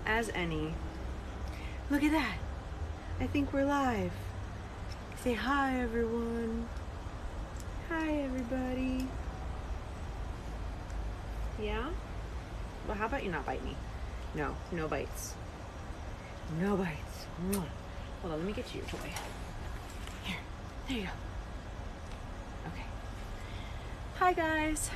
as any. Look at that. I think we're live. Say hi, everyone. Hi, everybody. Yeah? Well, how about you not bite me? No bites. No bites. Mwah. Hold on, let me get you your toy. Here, there you go. Okay. Hi, guys.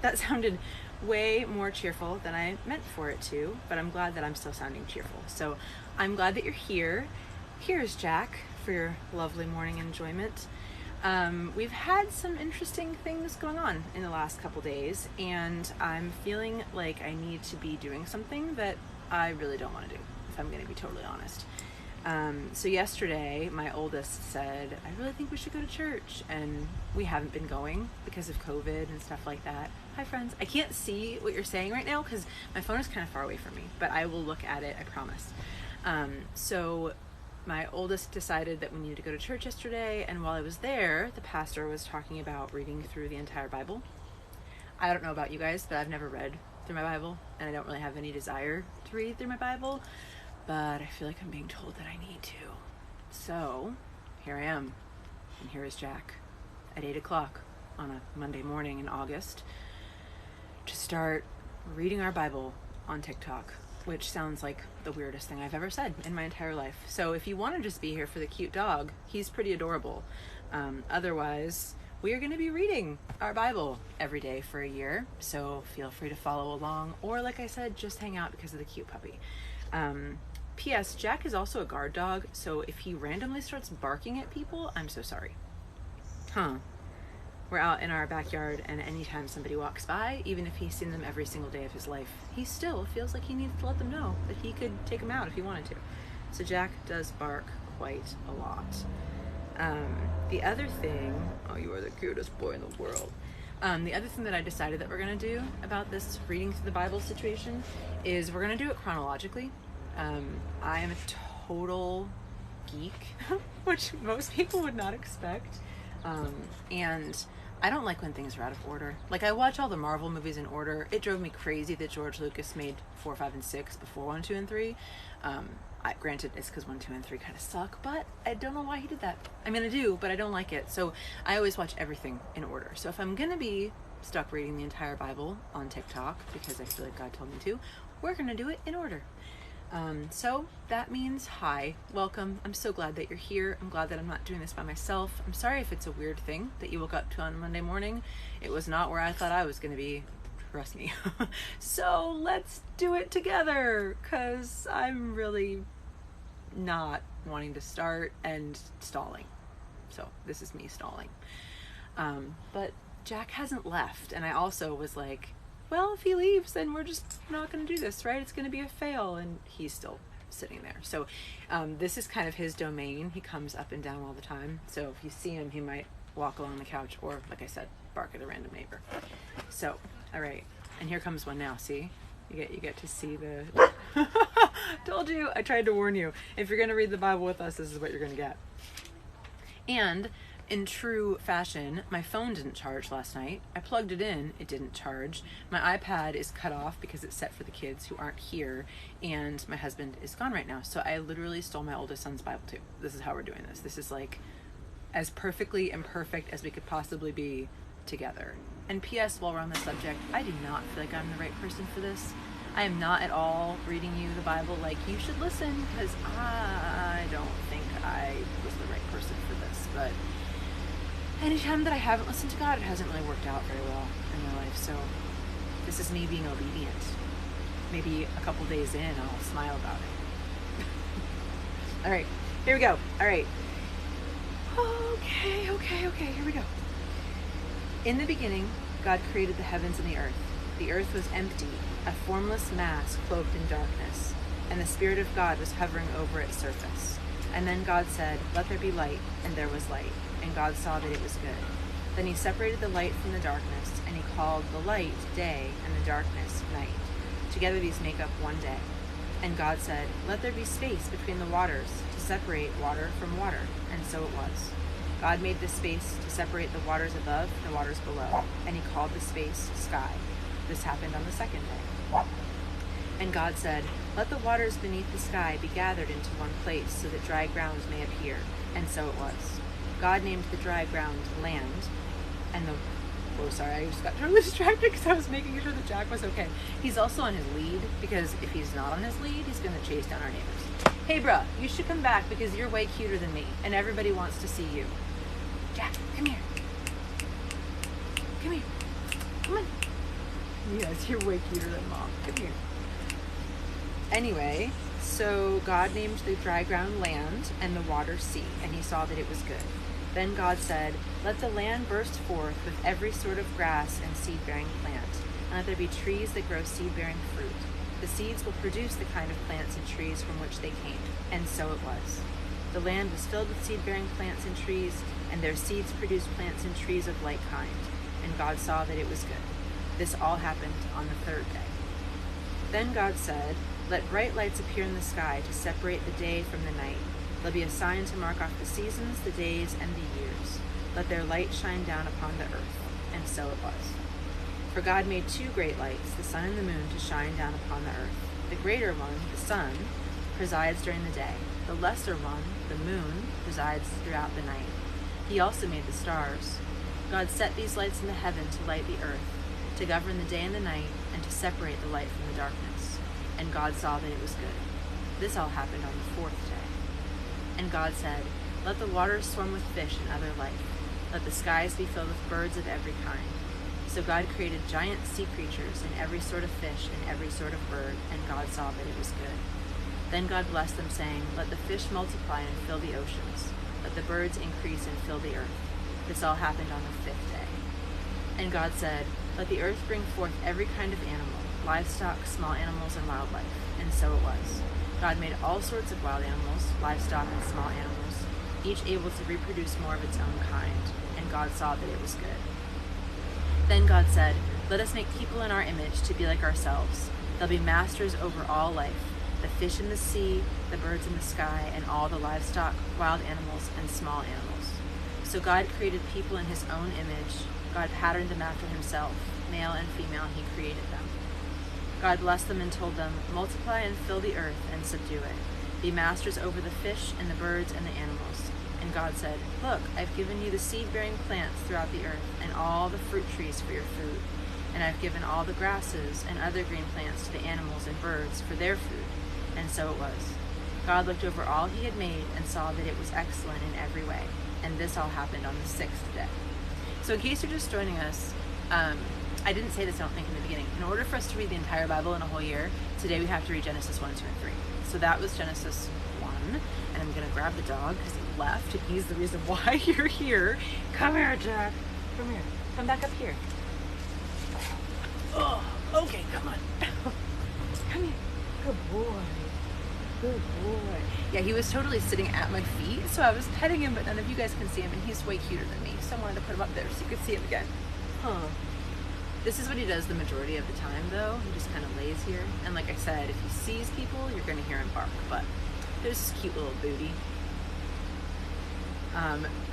That sounded way more cheerful than I meant for it to, but I'm glad that I'm still sounding cheerful. So I'm glad that you're here. Here's Jack for your lovely morning enjoyment. We've had some interesting things going on in the last couple days, and I'm feeling like I need to be doing something that I really don't want to do, if I'm going to be totally honest. So yesterday, my oldest said, I really think we should go to church, and we haven't been going because of COVID and stuff like that. Hi, friends. I can't see what you're saying right now because my phone is kind of far away from me, but I will look at it, I promise. So my oldest decided that we needed to go to church yesterday, and while I was there, the pastor was talking about reading through the entire Bible. I don't know about you guys, but I've never read through my Bible, and I don't really have any desire to read through my Bible, but I feel like I'm being told that I need to. So here I am, and here is Jack at 8 o'clock on a Monday morning in August to start reading our Bible on TikTok, which sounds like the weirdest thing I've ever said in my entire life. So if you want to just be here for the cute dog, he's pretty adorable. Otherwise, we are going to be reading our Bible every day for a year. So feel free to follow along, or like I said, just hang out because of the cute puppy. P.S. Jack is also a guard dog, so if he randomly starts barking at people, I'm so sorry. We're out in our backyard, and anytime somebody walks by, even if he's seen them every single day of his life, he still feels like he needs to let them know that he could take them out if he wanted to. So Jack does bark quite a lot. The other thing, oh, you are the cutest boy in the world. The other thing that I decided that we're going to do about this reading through the Bible situation is we're going to do it chronologically. I am a total geek, which most people would not expect. And I don't like when things are out of order. Like, I watch all the Marvel movies in order. It drove me crazy that George Lucas made 4, 5, and 6 before 1, 2, and 3. Granted, it's because 1, 2, and 3 kind of suck, but I don't know why he did that. I mean, I do, but I don't like it. So I always watch everything in order. So if I'm going to be stuck reading the entire Bible on TikTok, because I feel like God told me to, we're going to do it in order. So that means hi, welcome. I'm so glad that you're here. I'm glad that I'm not doing this by myself. I'm sorry if it's a weird thing that you woke up to on Monday morning. It was not where I thought I was going to be. Trust me. So let's do it together, because I'm really not wanting to start and stalling. So this is me stalling. But Jack hasn't left, and I also was like, well, if he leaves, then we're just not going to do this, right? It's going to be a fail. And he's still sitting there. So this is kind of his domain. He comes up and down all the time. So if you see him, he might walk along the couch or, like I said, bark at a random neighbor. So, all right. And here comes one now. See? You get to see the... Told you. I tried to warn you. If you're going to read the Bible with us, this is what you're going to get. And in true fashion, my phone didn't charge last night. I plugged it in, it didn't charge. My iPad is cut off because it's set for the kids who aren't here, and my husband is gone right now. So I literally stole my oldest son's Bible too. This is how we're doing this. This is like as perfectly imperfect as we could possibly be together. And P.S., while we're on the subject, I do not feel like I'm the right person for this. I am not at all reading you the Bible like you should listen, because I don't think I was the right person for this. But anytime that I haven't listened to God, it hasn't really worked out very well in my life. So this is me being obedient. Maybe a couple days in, I'll smile about it. All right, here we go. All right. Okay, here we go. In the beginning, God created the heavens and the earth. The earth was empty, a formless mass cloaked in darkness, and the Spirit of God was hovering over its surface. And then God said, "Let there be light," and there was light. And God saw that it was good. Then he separated the light from the darkness, and he called the light day and the darkness night. Together these make up one day. And God said, "Let there be space between the waters to separate water from water." And so it was. God made this space to separate the waters above and the waters below, and he called the space sky. This happened on the second day. And God said, Let the waters beneath the sky be gathered into one place, so that dry ground may appear. And so it was. God named the dry ground land, and the... Oh, sorry, I just got totally distracted because I was making sure that Jack was okay. He's also on his lead, because if he's not on his lead, he's going to chase down our neighbors. Hey, bruh, you should come back because you're way cuter than me, and everybody wants to see you. Jack, come here. Come here. Come on. Yes, you're way cuter than Mom. Come here. Anyway, so God named the dry ground land and the water sea, and he saw that it was good. Then God said, let the land burst forth with every sort of grass and seed-bearing plant, and let there be trees that grow seed-bearing fruit. The seeds will produce the kind of plants and trees from which they came. And so it was. The land was filled with seed-bearing plants and trees, and their seeds produced plants and trees of like kind. And God saw that it was good. This all happened on the third day. Then God said, let bright lights appear in the sky to separate the day from the night. There'll be a sign to mark off the seasons, the days, and the years. Let their light shine down upon the earth. And so it was. For God made two great lights, the sun and the moon, to shine down upon the earth. The greater one, the sun, presides during the day. The lesser one, the moon, presides throughout the night. He also made the stars. God set these lights in the heaven to light the earth, to govern the day and the night, and to separate the light from the darkness. And God saw that it was good. This all happened on the fourth day. And God said, let the waters swarm with fish and other life. Let the skies be filled with birds of every kind. So God created giant sea creatures and every sort of fish and every sort of bird, and God saw that it was good. Then God blessed them, saying, let the fish multiply and fill the oceans. Let the birds increase and fill the earth. This all happened on the fifth day. And God said, let the earth bring forth every kind of animal, livestock, small animals, and wildlife. And so it was. God made all sorts of wild animals, livestock, and small animals, each able to reproduce more of its own kind. And God saw that it was good. Then God said, let us make people in our image to be like ourselves. They'll be masters over all life, the fish in the sea, the birds in the sky, and all the livestock, wild animals, and small animals. So God created people in his own image. God patterned them after himself. Male and female, he created them. God blessed them and told them, multiply and fill the earth and subdue it. Be masters over the fish and the birds and the animals. And God said, look, I've given you the seed-bearing plants throughout the earth and all the fruit trees for your food. And I've given all the grasses and other green plants to the animals and birds for their food. And so it was. God looked over all he had made and saw that it was excellent in every way. And this all happened on the sixth day. So in case you're just joining us, I didn't say this, I don't think, in the beginning. In order for us to read the entire Bible in a whole year, today we have to read Genesis 1, 2, and 3. So that was Genesis 1, and I'm going to grab the dog because he left, and he's the reason why you're here. Come here, Jack. Come here. Come back up here. Oh, okay, come on. Come here. Good boy. Good boy. Yeah, he was totally sitting at my feet, so I was petting him, but none of you guys can see him, and he's way cuter than me, so I wanted to put him up there so you could see him again. Huh. This is what he does the majority of the time, though. He just kind of lays here. And like I said, if he sees people, you're going to hear him bark. But there's this cute little booty.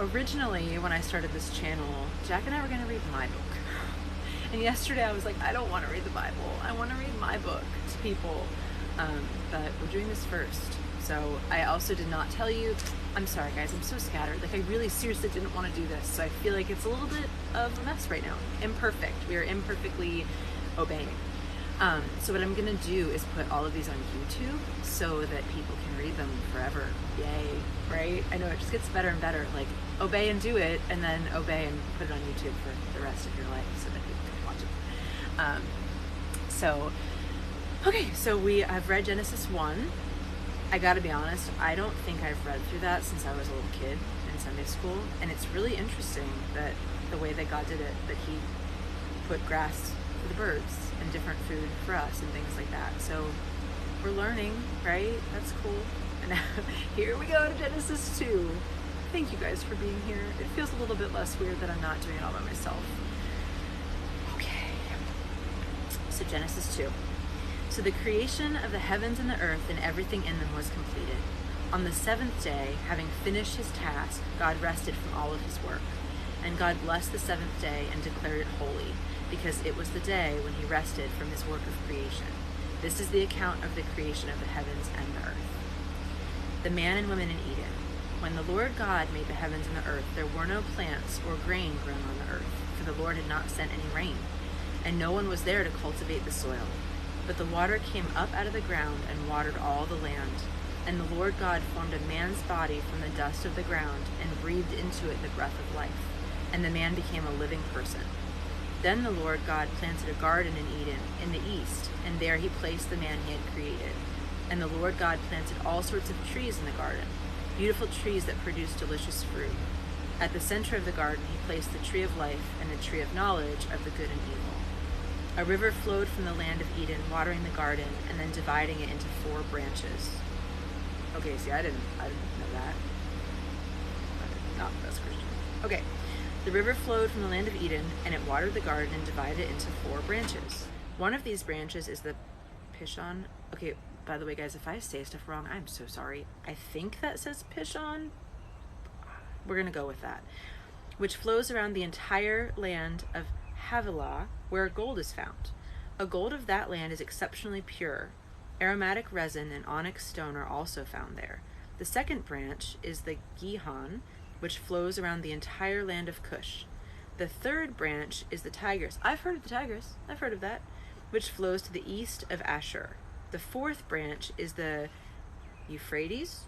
Originally, when I started this channel, Jack and I were going to read my book. And yesterday I was like, I don't want to read the Bible. I want to read my book to people. But we're doing this first. So I also did not tell you. I'm sorry, guys. I'm so scattered. Like, I really seriously didn't want to do this. So I feel like it's a little bit of a mess right now. Imperfect. We are imperfectly obeying. So what I'm going to do is put all of these on YouTube so that people can read them forever. Yay. Right? I know it just gets better and better. Like, obey and do it, and then obey and put it on YouTube for the rest of your life so that people can watch it. Okay, so I've read Genesis 1. I gotta be honest, I don't think I've read through that since I was a little kid in Sunday school, and it's really interesting that the way that God did it, that he put grass for the birds and different food for us and things like that. So we're learning, right? That's cool. And now, here we go to Genesis 2. Thank you guys for being here. It feels a little bit less weird that I'm not doing it all by myself. Okay. So Genesis 2. So the creation of the heavens and the earth and everything in them was completed. On the seventh day, having finished his task, God rested from all of his work. And God blessed the seventh day and declared it holy, because it was the day when he rested from his work of creation. This is the account of the creation of the heavens and the earth. The man and woman in Eden. When the Lord God made the heavens and the earth, there were no plants or grain grown on the earth, for the Lord had not sent any rain, and no one was there to cultivate the soil. But the water came up out of the ground and watered all the land. And the Lord God formed a man's body from the dust of the ground and breathed into it the breath of life, and the man became a living person. Then the Lord God planted a garden in Eden in the east, and there he placed the man he had created. And the Lord God planted all sorts of trees in the garden, beautiful trees that produced delicious fruit. At the center of the garden he placed the tree of life and the tree of knowledge of the good and evil. A river flowed from the land of Eden, watering the garden and then dividing it into 4 branches. Okay, see, I didn't know that. Not the best Christian. Okay. The river flowed from the land of Eden, and it watered the garden and divided it into 4 branches. One of these branches is the Pishon. Okay, by the way, guys, if I say stuff wrong, I'm so sorry. I think that says Pishon. We're going to go with that. Which flows around the entire land of Havilah, where gold is found. A gold of that land is exceptionally pure. Aromatic resin and onyx stone are also found there. The second branch is the Gihon, which flows around the entire land of Cush. The third branch is the Tigris. I've heard of the Tigris. I've heard of that. Which flows to the east of Ashur. The fourth branch is the Euphrates.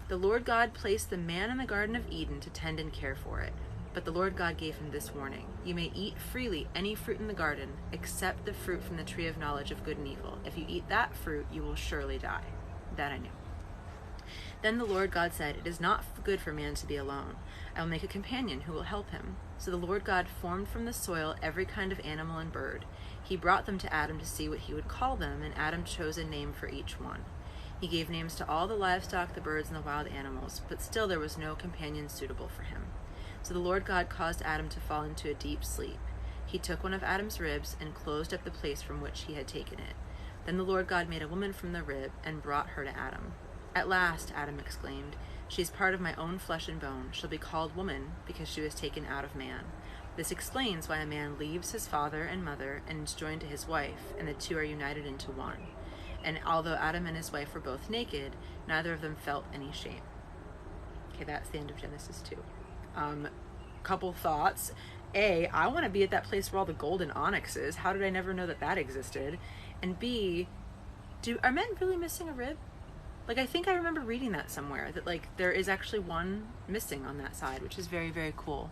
The Lord God placed the man in the Garden of Eden to tend and care for it. But the Lord God gave him this warning: you may eat freely any fruit in the garden, except the fruit from the tree of knowledge of good and evil. If you eat that fruit, you will surely die. That I knew. Then the Lord God said, it is not good for man to be alone. I will make a companion who will help him. So the Lord God formed from the soil every kind of animal and bird. He brought them to Adam to see what he would call them, and Adam chose a name for each one. He gave names to all the livestock, the birds, and the wild animals, but still there was no companion suitable for him. So the Lord God caused Adam to fall into a deep sleep. He took one of Adam's ribs and closed up the place from which he had taken it. Then the Lord God made a woman from the rib and brought her to Adam. At last, Adam exclaimed, she is part of my own flesh and bone. She'll be called woman because she was taken out of man. This explains why a man leaves his father and mother and is joined to his wife, and the two are united into one. And although Adam and his wife were both naked, neither of them felt any shame. Okay, that's the end of Genesis 2. Couple thoughts. A, I want to be at that place where all the gold and onyx is. How did I never know that that existed? And B, are men really missing a rib? Like, I think I remember reading that somewhere, that, like, there is actually one missing on that side, which is very, very cool.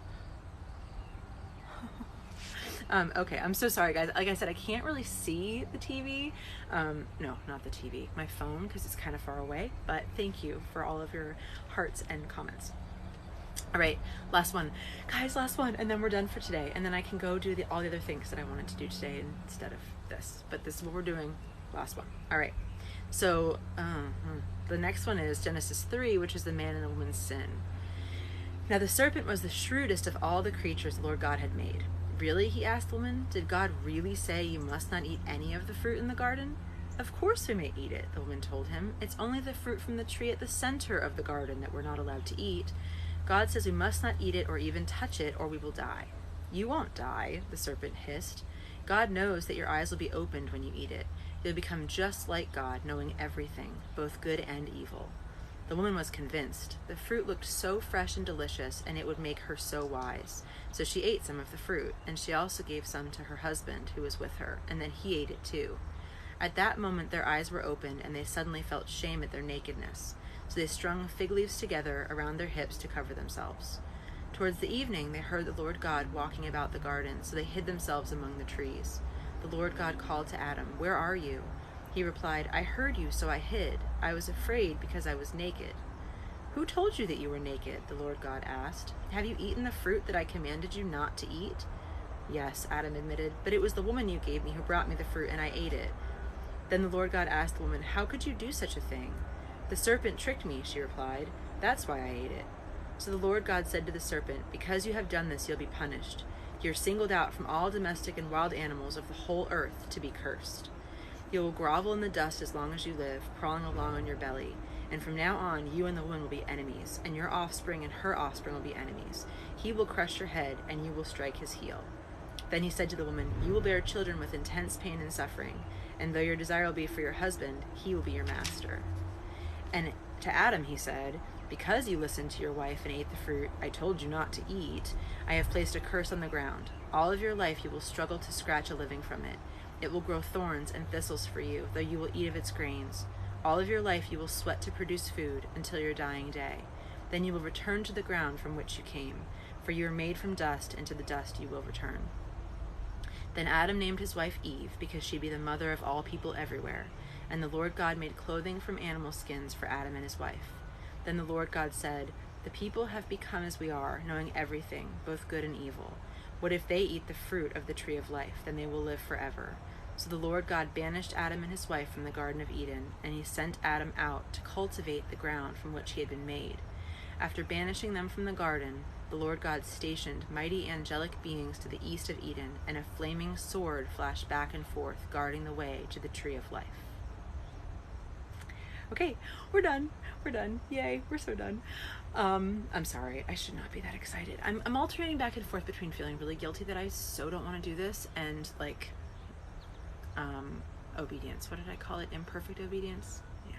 Okay, I'm so sorry, guys. Like I said, I can't really see the TV. No, not the TV. My phone, because it's kind of far away. But thank you for all of your hearts and comments. All right, last one. Guys, last one, and then we're done for today. And then I can go do all the other things that I wanted to do today instead of this. But this is what we're doing. Last one. All right. So the next one is Genesis 3, which is the man and the woman's sin. Now the serpent was the shrewdest of all the creatures the Lord God had made. Really, he asked the woman, did God really say you must not eat any of the fruit in the garden? Of course we may eat it, the woman told him. It's only the fruit from the tree at the center of the garden that we're not allowed to eat. God says we must not eat it or even touch it, or we will die. You won't die, the serpent hissed. God knows that your eyes will be opened when you eat it. You'll become just like God, knowing everything, both good and evil. The woman was convinced. The fruit looked so fresh and delicious, and it would make her so wise. So she ate some of the fruit, and she also gave some to her husband, who was with her, and then he ate it too. At that moment their eyes were opened, and they suddenly felt shame at their nakedness. So they strung fig leaves together around their hips to cover themselves. Towards the evening they heard the Lord God walking about the garden, so they hid themselves among the trees. The Lord God called to Adam, "Where are you?" He replied, "I heard you, so I hid. I was afraid because I was naked." "Who told you that you were naked?" the Lord God asked. "Have you eaten the fruit that I commanded you not to eat?" "Yes," Adam admitted, "but it was the woman you gave me who brought me the fruit, and I ate it." Then the Lord God asked the woman, "How could you do such a thing?" "The serpent tricked me," she replied. "That's why I ate it." So the Lord God said to the serpent, "Because you have done this, you'll be punished. You're singled out from all domestic and wild animals of the whole earth to be cursed. You will grovel in the dust as long as you live, crawling along on your belly. And from now on, you and the woman will be enemies, and your offspring and her offspring will be enemies. He will crush your head, and you will strike his heel." Then he said to the woman, "You will bear children with intense pain and suffering. And though your desire will be for your husband, he will be your master. And to Adam he said, because you listened to your wife and ate the fruit I told you not to eat, I have placed a curse on the ground. All of your life you will struggle to scratch a living from it. It will grow thorns and thistles for you, though you will eat of its grains. All of your life you will sweat to produce food until your dying day. Then you will return to the ground from which you came, for you are made from dust, and to the dust you will return. Then Adam named his wife Eve, because she be the mother of all people everywhere. And the Lord God made clothing from animal skins for Adam and his wife. Then the Lord God said, the people have become as we are, knowing everything, both good and evil. What if they eat the fruit of the tree of life? Then they will live forever. So the Lord God banished Adam and his wife from the Garden of Eden, and he sent Adam out to cultivate the ground from which he had been made. After banishing them from the garden, the Lord God stationed mighty angelic beings to the east of Eden, and a flaming sword flashed back and forth, guarding the way to the tree of life. Okay, we're done. We're done. Yay, we're so done. I'm sorry, I should not be that excited. I'm alternating back and forth between feeling really guilty that I so don't want to do this and like obedience. What did I call it? Imperfect obedience? Yeah.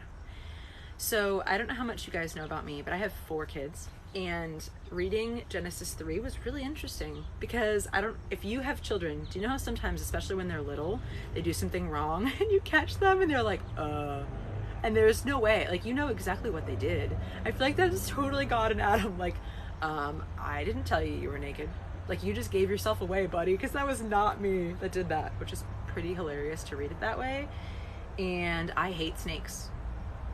So I don't know how much you guys know about me, but I have 4 kids, and reading Genesis 3 was really interesting because if you have children, do you know how sometimes, especially when they're little, they do something wrong and you catch them and they're like, and there's no way, like, you know exactly what they did. I feel like that is totally God and Adam. Like, I didn't tell you were naked. Like, you just gave yourself away, buddy, because that was not me that did that, which is pretty hilarious to read it that way. And I hate snakes.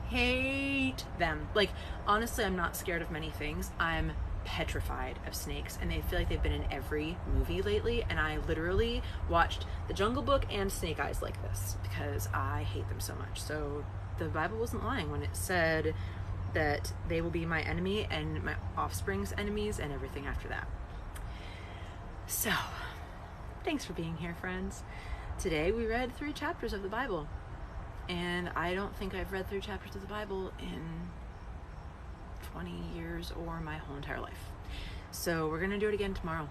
Hate them. Like, honestly, I'm not scared of many things. I'm petrified of snakes, and they feel like they've been in every movie lately, and I literally watched The Jungle Book and Snake Eyes like this because I hate them so much. So the Bible wasn't lying when it said that they will be my enemy and my offspring's enemies and everything after that. So, thanks for being here, friends. Today we read 3 chapters of the Bible, and I don't think I've read 3 chapters of the Bible in 20 years or my whole entire life. So we're gonna do it again tomorrow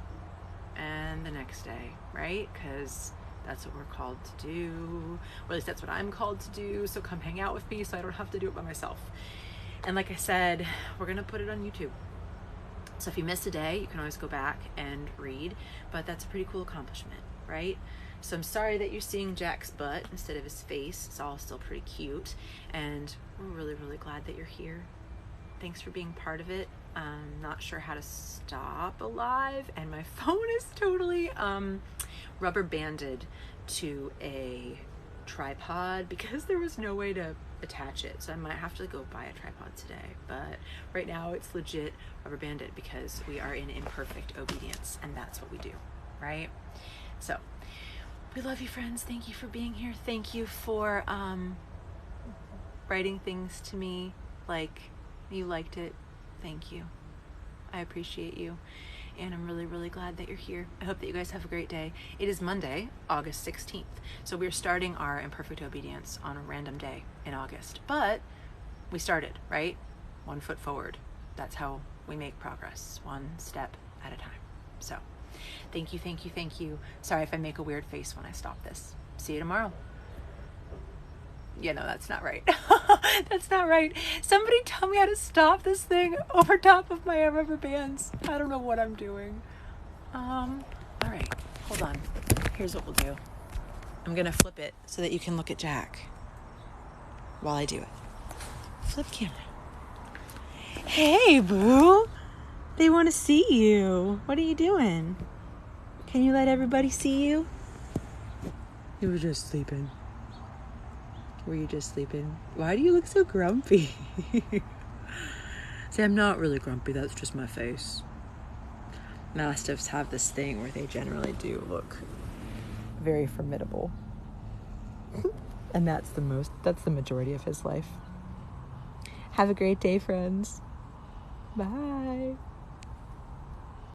and the next day, right? Because that's what we're called to do, or at least that's what I'm called to do. So come hang out with me so I don't have to do it by myself. And like I said, we're gonna put it on YouTube. So if you missed a day, you can always go back and read, but that's a pretty cool accomplishment, right? So I'm sorry that you're seeing Jack's butt instead of his face. It's all still pretty cute, and we're really, really glad that you're here. Thanks for being part of it. I'm not sure how to stop alive, and my phone is totally rubber banded to a tripod because there was no way to attach it, so I might have to go buy a tripod today. But right now it's legit rubber banded because we are in imperfect obedience, and that's what we do, right? So we love you, friends. Thank you for being here. Thank you for writing things to me like you liked it. Thank you. I appreciate you, and I'm really, really glad that you're here. I hope that you guys have a great day. It is Monday, August 16th. So we're starting our imperfect obedience on a random day in August, but we started, right? 1 foot forward. That's how we make progress, 1 step at a time. So thank you, thank you, thank you. Sorry if I make a weird face when I stop this. See you tomorrow. Yeah, no, that's not right. That's not right. Somebody tell me how to stop this thing over top of my rubber bands. I don't know what I'm doing. All right, hold on. Here's what we'll do. I'm gonna flip it so that you can look at Jack while I do it. Flip camera. Hey, boo. They want to see you. What are you doing? Can you let everybody see you? You were just sleeping. Were you just sleeping? Why do you look so grumpy? See, I'm not really grumpy. That's just my face. Mastiffs have this thing where they generally do look very formidable. And that's the majority of his life. Have a great day, friends. Bye.